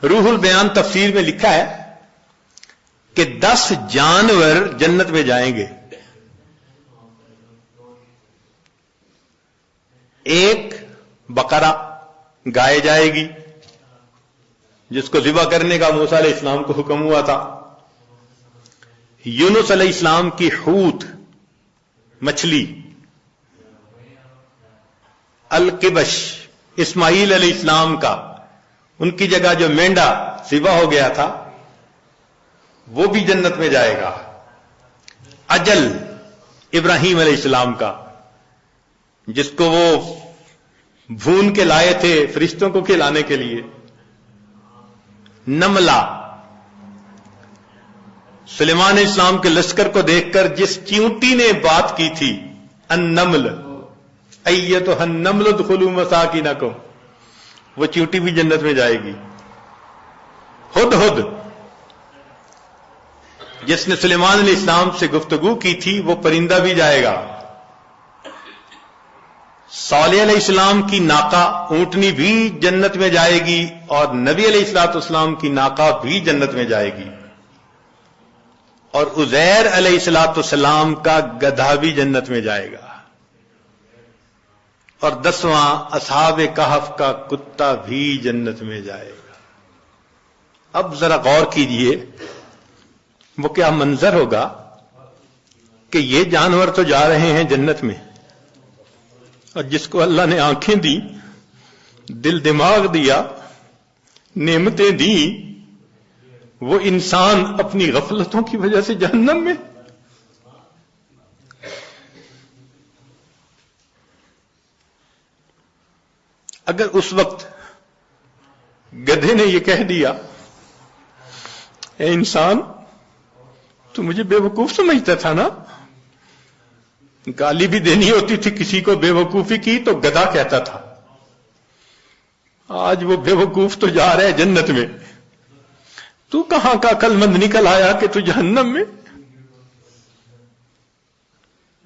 روح البیان تفسیر میں لکھا ہے کہ 10 جانور جنت میں جائیں گے. ایک بقرہ گائے جائے گی جس کو ذبح کرنے کا موسیٰ علیہ السلام کو حکم ہوا تھا. یونس علیہ السلام کی حوت مچھلی. القبش اسماعیل علیہ السلام کا ان کی جگہ جو مینڈا ذبح ہو گیا تھا وہ بھی جنت میں جائے گا. اجل ابراہیم علیہ السلام کا جس کو وہ بھون کے لائے تھے فرشتوں کو کھلانے کے لیے. نملہ سلیمان علیہ السلام کے لشکر کو دیکھ کر جس چیونٹی نے بات کی تھی النمل ایتھا النمل ادخلوا مساکنکم، وہ چیونٹی بھی جنت میں جائے گی. ہدہد جس نے سلیمان علیہ السلام سے گفتگو کی تھی وہ پرندہ بھی جائے گا. صالح علیہ السلام کی ناقہ اونٹنی بھی جنت میں جائے گی اور نبی علیہ الصلوۃ والسلام کی ناقہ بھی جنت میں جائے گی. اور عزیر علیہ الصلوۃ والسلام کا گدھا بھی جنت میں جائے گا. اور 10واں اصحاب کہف کا کتا بھی جنت میں جائے گا. اب ذرا غور کیجئے وہ کیا منظر ہوگا کہ یہ جانور تو جا رہے ہیں جنت میں اور جس کو اللہ نے آنکھیں دی، دل دماغ دیا، نعمتیں دی، وہ انسان اپنی غفلتوں کی وجہ سے جہنم میں. اگر اس وقت گدھے نے یہ کہہ دیا اے انسان تو مجھے بے وقوف سمجھتا تھا نا، گالی بھی دینی ہوتی تھی کسی کو بے وقوفی کی تو گدھا کہتا تھا. آج وہ بے وقوف تو جا رہے جنت میں، تو کہاں کا عقل مند نکل آیا کہ تو جہنم میں.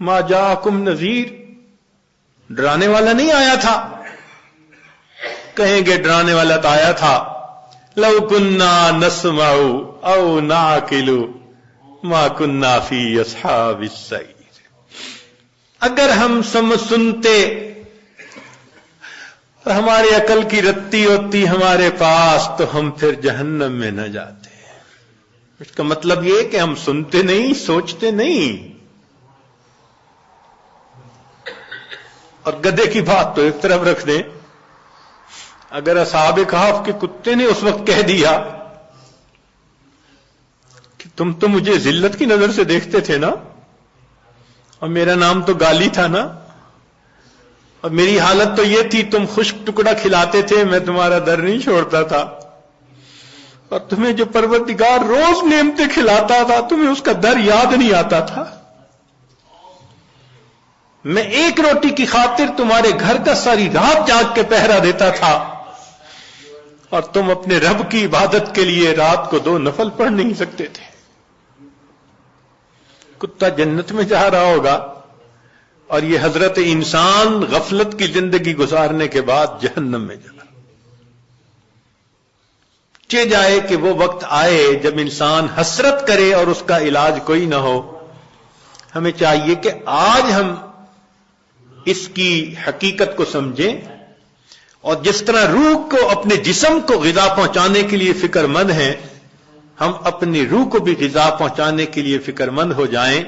ما جاءکم نذیر، ڈرانے والا نہیں آیا تھا. کہیں گے ڈرانے والا تو آیا تھا. لو کننا نسمع او نعقل ما کننا فی اصحاب السعیر، اگر ہم سنتے اور ہماری عقل کی رتی ہوتی ہمارے پاس تو ہم پھر جہنم میں نہ جاتے. اس کا مطلب یہ کہ ہم سنتے نہیں، سوچتے نہیں. اور گدھے کی بات تو ایک طرف رکھ دیں. اگر اصحاب کہف کے کتے نے اس وقت کہہ دیا کہ تم تو مجھے ذلت کی نظر سے دیکھتے تھے نا، اور میرا نام تو گالی تھا نا، اور میری حالت تو یہ تھی تم خشک ٹکڑا کھلاتے تھے، میں تمہارا در نہیں چھوڑتا تھا، اور تمہیں جو پروردگار روز نعمتیں کھلاتا تھا تمہیں اس کا در یاد نہیں آتا تھا. میں ایک روٹی کی خاطر تمہارے گھر کا ساری رات جاگ کے پہرا دیتا تھا اور تم اپنے رب کی عبادت کے لیے رات کو 2 نفل پڑھ نہیں سکتے تھے. کتا جنت میں جا رہا ہوگا اور یہ حضرت انسان غفلت کی زندگی گزارنے کے بعد جہنم میں جا رہا. چہ جائے کہ وہ وقت آئے جب انسان حسرت کرے اور اس کا علاج کوئی نہ ہو. ہمیں چاہیے کہ آج ہم اس کی حقیقت کو سمجھیں اور جس طرح روح کو اپنے جسم کو غذا پہنچانے کے لیے فکر مند ہیں، ہم اپنی روح کو بھی غذا پہنچانے کے لیے فکر مند ہو جائیں.